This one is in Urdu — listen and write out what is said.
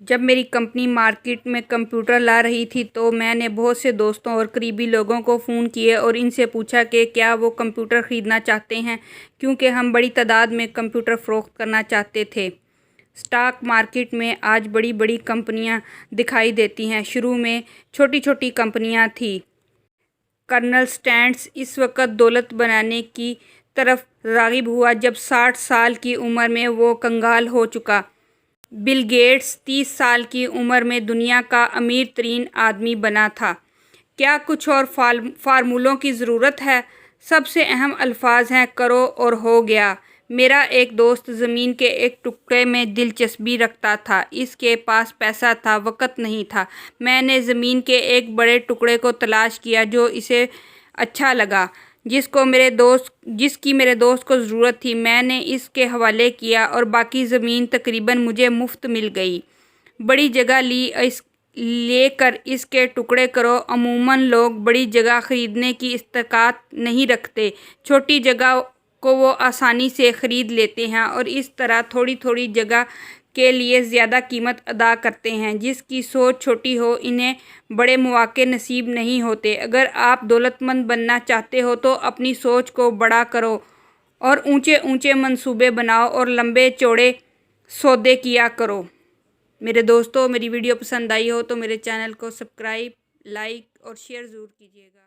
جب میری کمپنی مارکیٹ میں کمپیوٹر لا رہی تھی تو میں نے بہت سے دوستوں اور قریبی لوگوں کو فون کیے اور ان سے پوچھا کہ کیا وہ کمپیوٹر خریدنا چاہتے ہیں، کیونکہ ہم بڑی تعداد میں کمپیوٹر فروخت کرنا چاہتے تھے۔ اسٹاک مارکیٹ میں آج بڑی بڑی کمپنیاں دکھائی دیتی ہیں۔ شروع میں چھوٹی چھوٹی کمپنیاں تھیں۔ کرنل سینڈرز اس وقت دولت بنانے کی طرف راغب ہوا جب 60 سال کی عمر میں وہ کنگال ہو چکا۔ بل گیٹس 30 سال کی عمر میں دنیا کا امیر ترین آدمی بنا تھا۔ کیا کچھ اور فارمولوں کی ضرورت ہے؟ سب سے اہم الفاظ ہیں کرو اور ہو گیا۔ میرا ایک دوست زمین کے ایک ٹکڑے میں دلچسپی رکھتا تھا۔ اس کے پاس پیسہ تھا، وقت نہیں تھا۔ میں نے زمین کے ایک بڑے ٹکڑے کو تلاش کیا جو اسے اچھا لگا، جس کی میرے دوست کو ضرورت تھی۔ میں نے اس کے حوالے کیا اور باقی زمین تقریباً مجھے مفت مل گئی۔ بڑی جگہ لے کر اس کے ٹکڑے کرو۔ عموماً لوگ بڑی جگہ خریدنے کی استطاعت نہیں رکھتے۔ چھوٹی جگہ کو وہ آسانی سے خرید لیتے ہیں اور اس طرح تھوڑی تھوڑی جگہ کے لیے زیادہ قیمت ادا کرتے ہیں۔ جس کی سوچ چھوٹی ہو، انہیں بڑے مواقع نصیب نہیں ہوتے۔ اگر آپ دولت مند بننا چاہتے ہو تو اپنی سوچ کو بڑا کرو اور اونچے اونچے منصوبے بناؤ اور لمبے چوڑے سودے کیا کرو۔ میرے دوستو، میری ویڈیو پسند آئی ہو تو میرے چینل کو سبسکرائب، لائک اور شیئر ضرور کیجیے گا۔